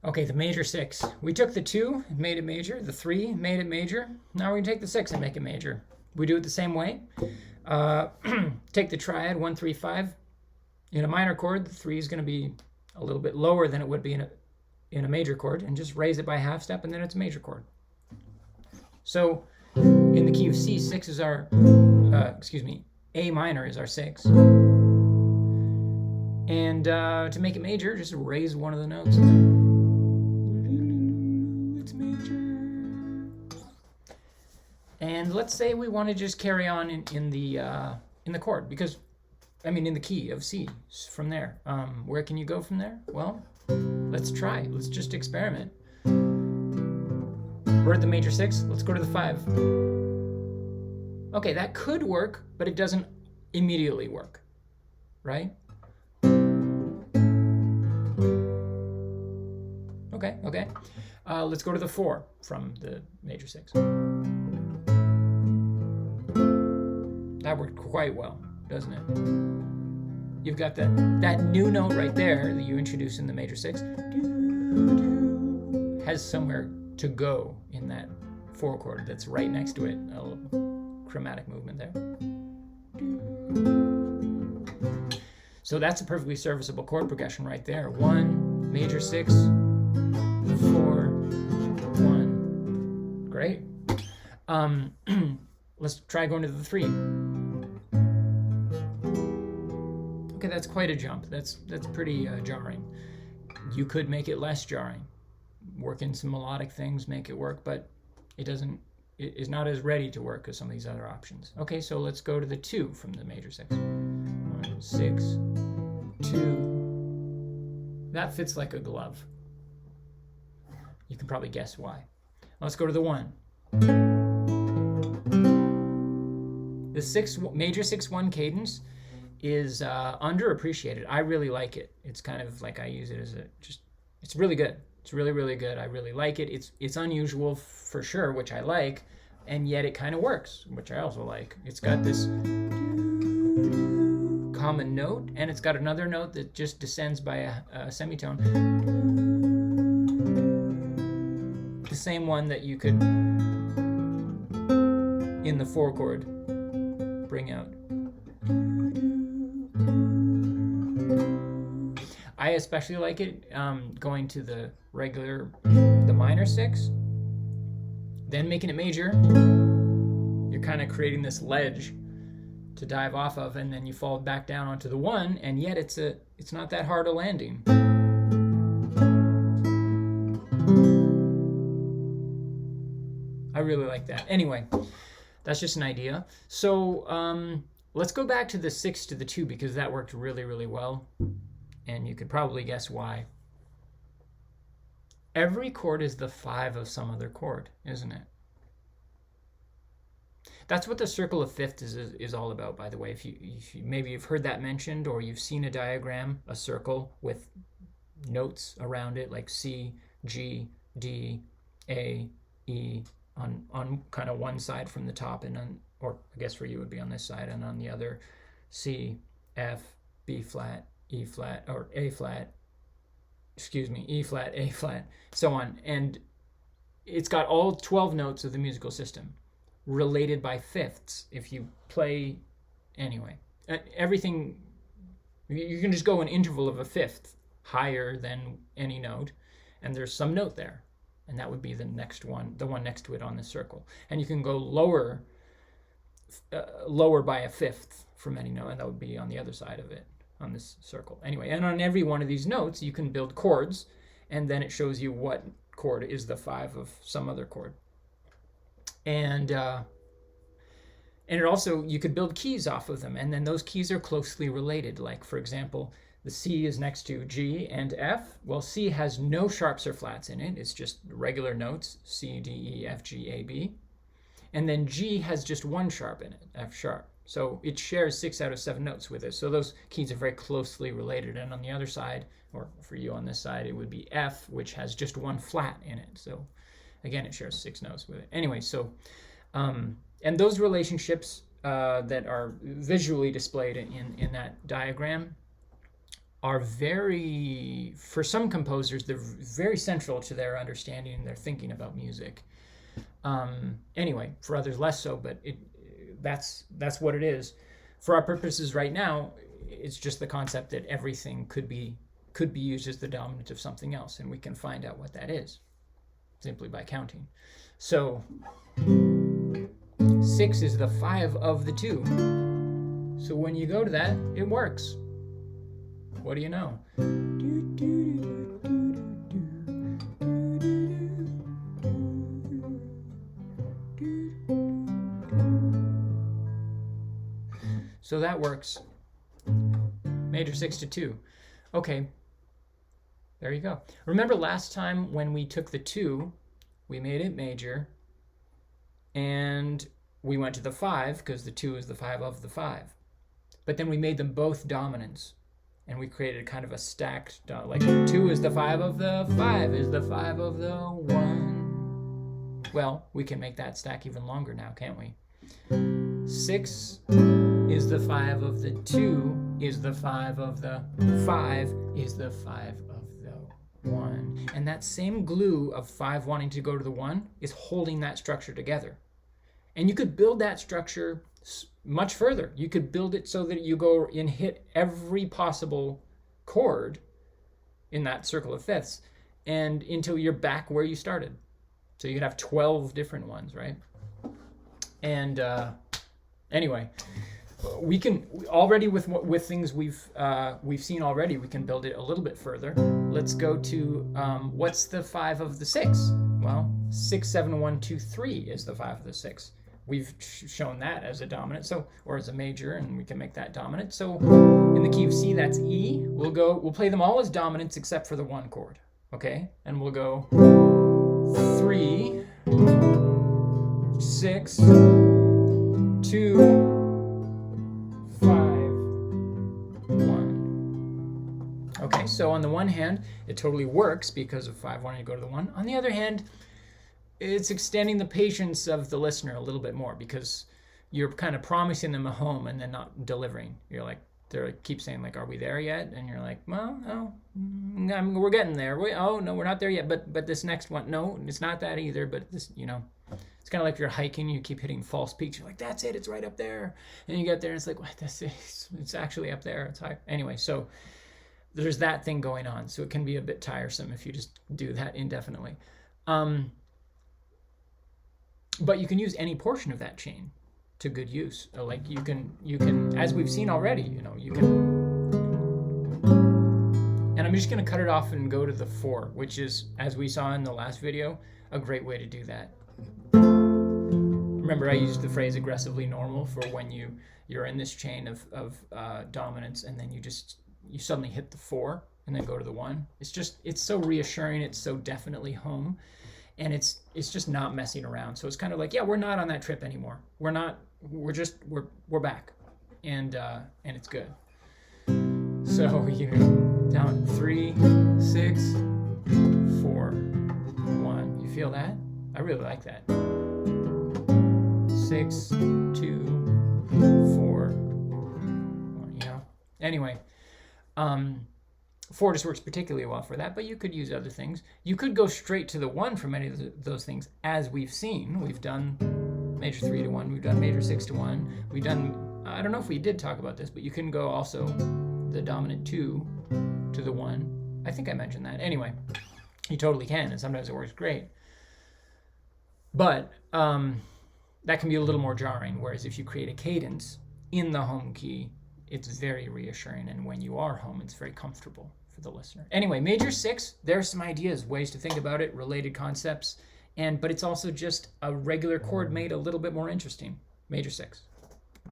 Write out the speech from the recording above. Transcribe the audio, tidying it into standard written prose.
Okay, the major 6. We took the 2, made it major. The 3, made it major. Now we're going to take the 6 and make it major. We do it the same way. Take the triad 1, 3, 5. In a minor chord, the 3 is going to be a little bit lower than it would be in a major chord, and just raise it by a half step, and then it's a major chord. So in the key of C, 6 is our, A minor is our 6. And to make it major, just raise one of the notes. It's major. And let's say we want to just carry on in the chord, because, in the key of C from there. Where can you go from there? Well, let's try. Let's just experiment. We're at the major 6. Let's go to the 5. Okay, that could work, but it doesn't immediately work, right? Okay. Let's go to the 4 from the major 6. That worked quite well, doesn't it? You've got that new note right there that you introduce in the major 6 has somewhere to go in that 4 chord that's right next to it. A little chromatic movement there. So that's a perfectly serviceable chord progression right there. 1, major 6, 4, 1. Great. Let's try going to the 3. Okay, that's quite a jump. That's pretty jarring. You could make it less jarring. Work in some melodic things, make it work, but it is not as ready to work as some of these other options. Okay, so let's go to the 2 from the major 6. 1, 6, 2. That fits like a glove. You can probably guess why. Let's go to the 1. The major 6/1 cadence is underappreciated. I really like it. It's kind of like I use it as it's really good. It's really, really good. I really like it. It's unusual for sure, which I like, and yet it kind of works, which I also like. It's got this common note, and it's got another note that just descends by a semitone. The same one that you could, in the 4 chord, bring out. I especially like it going to the minor 6, then making it major. You're kind of creating this ledge to dive off of, and then you fall back down onto the 1, and yet it's not that hard a landing. I really like that. Anyway, that's just an idea. So let's go back to the 6 to the 2, because that worked really, really well. And you could probably guess why. Every chord is the 5 of some other chord, isn't it? That's what the circle of fifths is all about, by the way. If you maybe you've heard that mentioned, or you've seen a diagram, a circle with notes around it, like C, G, D, A, E, on kind of one side from the top, and or I guess for you it would be on this side, and on the other, C, F, B flat, E flat, or A flat, E flat, A flat, so on. And it's got all 12 notes of the musical system related by fifths. If you play, anyway, everything, you can just go an interval of a fifth higher than any note, and there's some note there, and that would be the next one, the one next to it on the circle. And you can go lower by a fifth from any note, and that would be on the other side of it, on this circle. Anyway, and on every one of these notes, you can build chords, and then it shows you what chord is the 5 of some other chord. And it also, you could build keys off of them, and then those keys are closely related. Like, for example, the C is next to G and F. Well, C has no sharps or flats in it. It's just regular notes, C, D, E, F, G, A, B. And then G has just one sharp in it, F sharp. So it shares 6 out of 7 notes with it. So those keys are very closely related. And on the other side, or for you on this side, it would be F, which has just one flat in it. So again, it shares 6 notes with it. Anyway, so, and those relationships that are visually displayed in that diagram are very, for some composers, they're very central to their understanding and their thinking about music. Anyway, for others less so, but that's what it is. For our purposes right now, it's just the concept that everything could be used as the dominant of something else, and we can find out what that is simply by counting. So 6 is the 5 of the 2. So when you go to that, it works. What do you know? So that works. Major 6 to 2. Okay. There you go. Remember last time when we took the 2, we made it major, and we went to the 5 because the 2 is the 5 of the 5. But then we made them both dominants, and we created kind of a stacked, like 2 is the 5 of the 5 is the 5 of the 1. Well, we can make that stack even longer now, can't we? 6 is the 5 of the 2 is the 5 of the 5 is the 5 of the 1. And that same glue of 5 wanting to go to the 1 is holding that structure together. And you could build that structure much further. You could build it so that you go and hit every possible chord in that circle of fifths and until you're back where you started. So you could have 12 different ones, right? And anyway, we can already with things we've seen already, we can build it a little bit further. Let's go to what's the 5 of the 6? Well, 6, 7, 1, 2, 3 is the 5 of the 6. We've shown that as a dominant, so or as a major, and we can make that dominant. So in the key of C, that's E. We'll play them all as dominants except for the 1 chord, okay? And we'll go 3, 6, 2, 5, 1. Okay, so on the one hand, it totally works because of 5 wanting to go to the 1. On the other hand, it's extending the patience of the listener a little bit more because you're kind of promising them a home and then not delivering. You're like, they keep saying like, are we there yet? And you're like, well, no, we're getting there. Oh, no, we're not there yet. But this next one, no, it's not that either. But this, it's kind of like you're hiking, you keep hitting false peaks. You're like, that's it, it's right up there. And you get there and it's like, what, it's actually up there. It's high. Anyway, so there's that thing going on. So it can be a bit tiresome if you just do that indefinitely. But you can use any portion of that chain to good use. Like you can, as we've seen already, you can. And I'm just going to cut it off and go to the 4, which is, as we saw in the last video, a great way to do that. Remember, I used the phrase aggressively normal for when you're in this chain of dominance, and then you suddenly hit the 4 and then go to the 1. It's so reassuring. It's so definitely home. And it's just not messing around. So it's kind of like, yeah, we're not on that trip anymore. We're back. And it's good. So you down 3, 6, 4, 1. You feel that? I really like that. 6, 2, 4, 1, Anyway, 4 just works particularly well for that, but you could use other things. You could go straight to the 1 for many of those things, as we've seen. We've done major 3 to 1. We've done major 6 to 1. We've done, I don't know if we did talk about this, but you can go also the dominant 2 to the 1. I think I mentioned that. Anyway, you totally can, and sometimes it works great. But that can be a little more jarring, whereas if you create a cadence in the home key, it's very reassuring, and when you are home, it's very comfortable for the listener. Anyway, major 6, there's some ideas, ways to think about it, related concepts, but it's also just a regular chord made a little bit more interesting. Major 6.